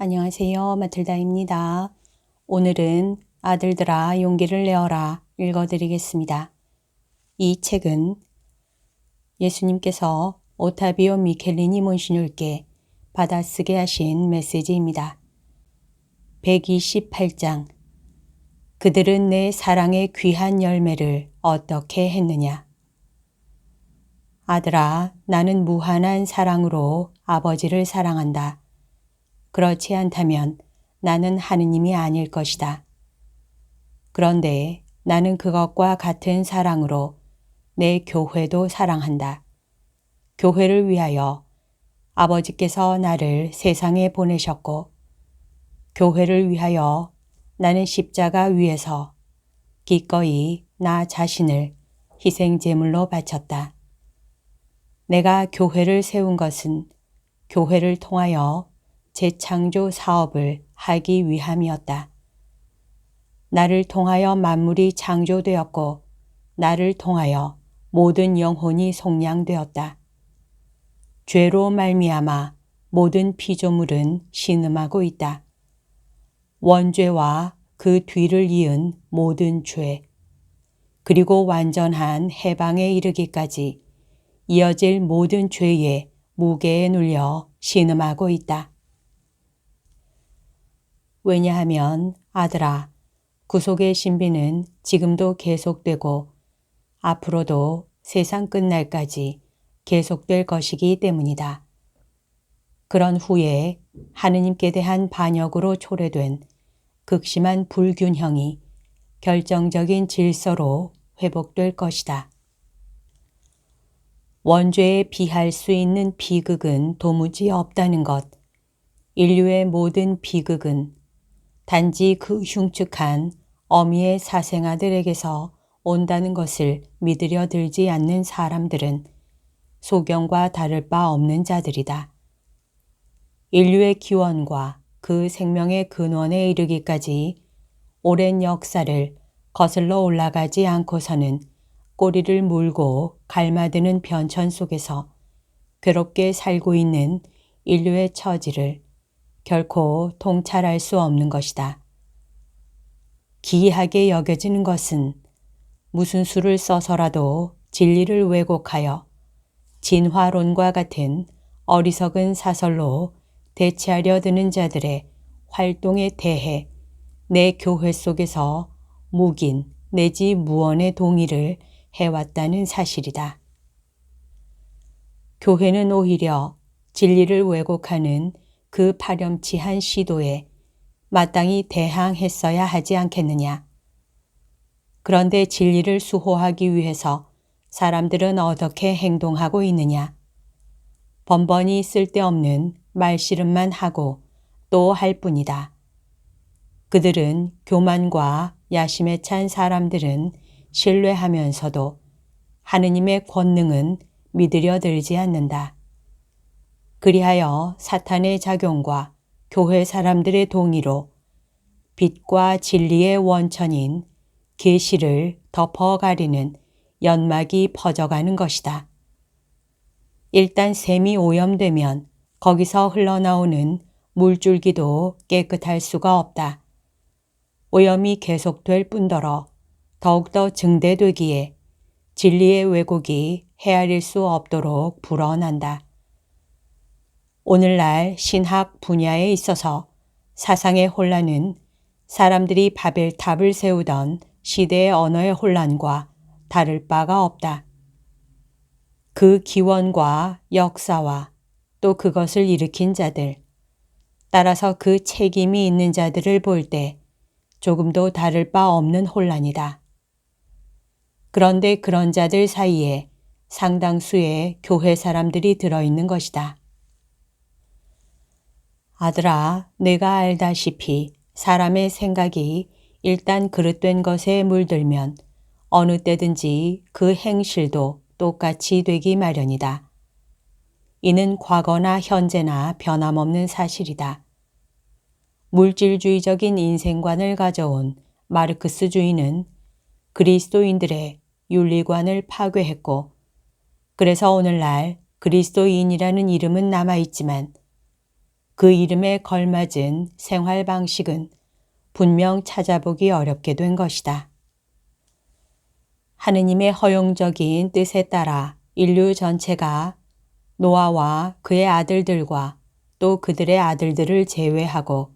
안녕하세요. 마틀다입니다. 오늘은 아들들아 용기를 내어라 읽어드리겠습니다. 이 책은 예수님께서 오타비오 미켈리니 몬시뉴르께 받아쓰게 하신 메시지입니다. 128장 그들은 내 사랑의 귀한 열매를 어떻게 했느냐. 아들아, 나는 무한한 사랑으로 아버지를 사랑한다. 그렇지 않다면 나는 하느님이 아닐 것이다. 그런데 나는 그것과 같은 사랑으로 내 교회도 사랑한다. 교회를 위하여 아버지께서 나를 세상에 보내셨고, 교회를 위하여 나는 십자가 위에서 기꺼이 나 자신을 희생제물로 바쳤다. 내가 교회를 세운 것은 교회를 통하여 재창조 사업을 하기 위함이었다. 나를 통하여 만물이 창조되었고 나를 통하여 모든 영혼이 속량되었다. 죄로 말미암아 모든 피조물은 신음하고 있다. 원죄와 그 뒤를 이은 모든 죄, 그리고 완전한 해방에 이르기까지 이어질 모든 죄의 무게에 눌려 신음하고 있다. 왜냐하면 아들아, 구속의 신비는 지금도 계속되고 앞으로도 세상 끝날까지 계속될 것이기 때문이다. 그런 후에 하느님께 대한 반역으로 초래된 극심한 불균형이 결정적인 질서로 회복될 것이다. 원죄에 비할 수 있는 비극은 도무지 없다는 것, 인류의 모든 비극은 단지 그 흉측한 어미의 사생아들에게서 온다는 것을 믿으려 들지 않는 사람들은 소경과 다를 바 없는 자들이다. 인류의 기원과 그 생명의 근원에 이르기까지 오랜 역사를 거슬러 올라가지 않고서는 꼬리를 물고 갈마드는 변천 속에서 괴롭게 살고 있는 인류의 처지를 결코 통찰할 수 없는 것이다. 기이하게 여겨지는 것은 무슨 수를 써서라도 진리를 왜곡하여 진화론과 같은 어리석은 사설로 대체하려 드는 자들의 활동에 대해 내 교회 속에서 묵인 내지 무언의 동의를 해왔다는 사실이다. 교회는 오히려 진리를 왜곡하는 그 파렴치한 시도에 마땅히 대항했어야 하지 않겠느냐. 그런데 진리를 수호하기 위해서 사람들은 어떻게 행동하고 있느냐. 번번이 쓸데없는 말씨름만 하고 또 할 뿐이다. 그들은 교만과 야심에 찬 사람들은 신뢰하면서도 하느님의 권능은 믿으려 들지 않는다. 그리하여 사탄의 작용과 교회 사람들의 동의로 빛과 진리의 원천인 계시를 덮어가리는 연막이 퍼져가는 것이다. 일단 샘이 오염되면 거기서 흘러나오는 물줄기도 깨끗할 수가 없다. 오염이 계속될 뿐더러 더욱더 증대되기에 진리의 왜곡이 헤아릴 수 없도록 불어난다. 오늘날 신학 분야에 있어서 사상의 혼란은 사람들이 바벨탑을 세우던 시대의 언어의 혼란과 다를 바가 없다. 그 기원과 역사와 또 그것을 일으킨 자들, 따라서 그 책임이 있는 자들을 볼 때 조금도 다를 바 없는 혼란이다. 그런데 그런 자들 사이에 상당수의 교회 사람들이 들어있는 것이다. 아들아, 내가 알다시피 사람의 생각이 일단 그릇된 것에 물들면 어느 때든지 그 행실도 똑같이 되기 마련이다. 이는 과거나 현재나 변함없는 사실이다. 물질주의적인 인생관을 가져온 마르크스주의는 그리스도인들의 윤리관을 파괴했고, 그래서 오늘날 그리스도인이라는 이름은 남아있지만 그 이름에 걸맞은 생활 방식은 분명 찾아보기 어렵게 된 것이다. 하느님의 허용적인 뜻에 따라 인류 전체가 노아와 그의 아들들과 또 그들의 아들들을 제외하고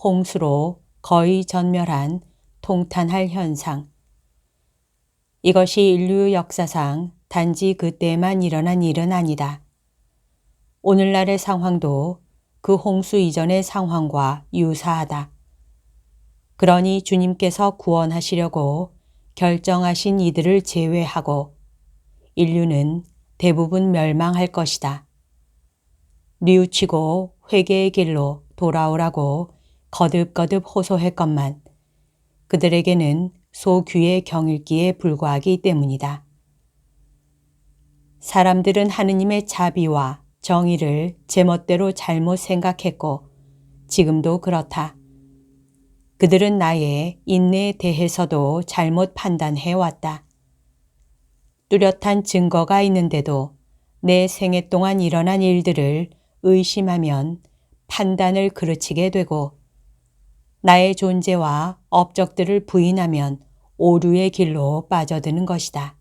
홍수로 거의 전멸한 통탄할 현상. 이것이 인류 역사상 단지 그때만 일어난 일은 아니다. 오늘날의 상황도 그 홍수 이전의 상황과 유사하다. 그러니 주님께서 구원하시려고 결정하신 이들을 제외하고 인류는 대부분 멸망할 것이다. 뉘우치고 회개의 길로 돌아오라고 거듭거듭 호소했건만 그들에게는 소귀의 경읽기에 불과하기 때문이다. 사람들은 하느님의 자비와 정의를 제멋대로 잘못 생각했고 지금도 그렇다. 그들은 나의 인내에 대해서도 잘못 판단해왔다. 뚜렷한 증거가 있는데도 내 생애 동안 일어난 일들을 의심하면 판단을 그르치게 되고 나의 존재와 업적들을 부인하면 오류의 길로 빠져드는 것이다.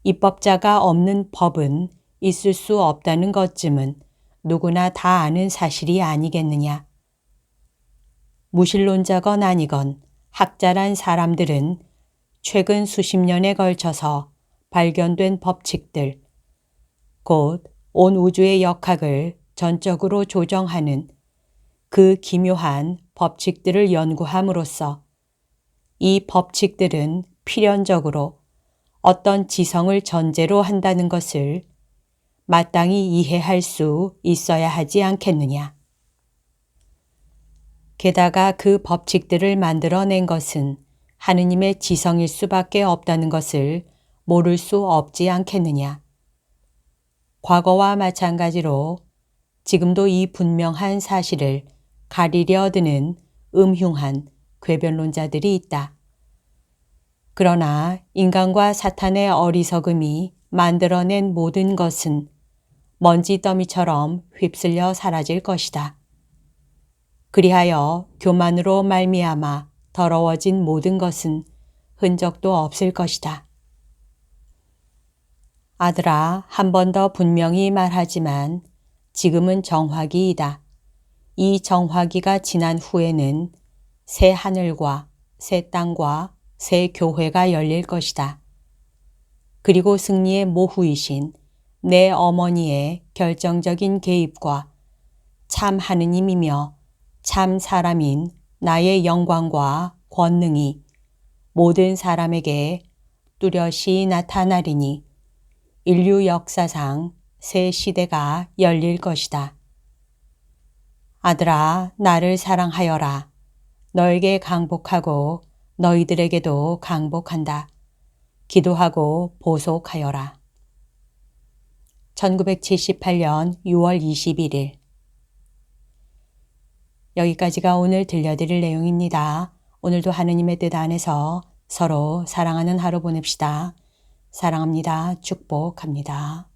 입법자가 없는 법은 있을 수 없다는 것쯤은 누구나 다 아는 사실이 아니겠느냐. 무신론자건 아니건 학자란 사람들은 최근 수십 년에 걸쳐서 발견된 법칙들, 곧 온 우주의 역학을 전적으로 조정하는 그 기묘한 법칙들을 연구함으로써 이 법칙들은 필연적으로 어떤 지성을 전제로 한다는 것을 마땅히 이해할 수 있어야 하지 않겠느냐. 게다가 그 법칙들을 만들어낸 것은 하느님의 지성일 수밖에 없다는 것을 모를 수 없지 않겠느냐. 과거와 마찬가지로 지금도 이 분명한 사실을 가리려 드는 음흉한 궤변론자들이 있다. 그러나 인간과 사탄의 어리석음이 만들어낸 모든 것은 먼지 더미처럼 휩쓸려 사라질 것이다. 그리하여 교만으로 말미암아 더러워진 모든 것은 흔적도 없을 것이다. 아들아, 한 번 더 분명히 말하지만 지금은 정화기이다. 이 정화기가 지난 후에는 새 하늘과 새 땅과 새 교회가 열릴 것이다. 그리고 승리의 모후이신 내 어머니의 결정적인 개입과 참 하느님이며 참 사람인 나의 영광과 권능이 모든 사람에게 뚜렷이 나타나리니 인류 역사상 새 시대가 열릴 것이다. 아들아, 나를 사랑하여라. 너에게 강복하고 너희들에게도 강복한다. 기도하고 보속하여라. 1978년 6월 21일. 여기까지가 오늘 들려드릴 내용입니다. 오늘도 하느님의 뜻 안에서 서로 사랑하는 하루 보냅시다. 사랑합니다. 축복합니다.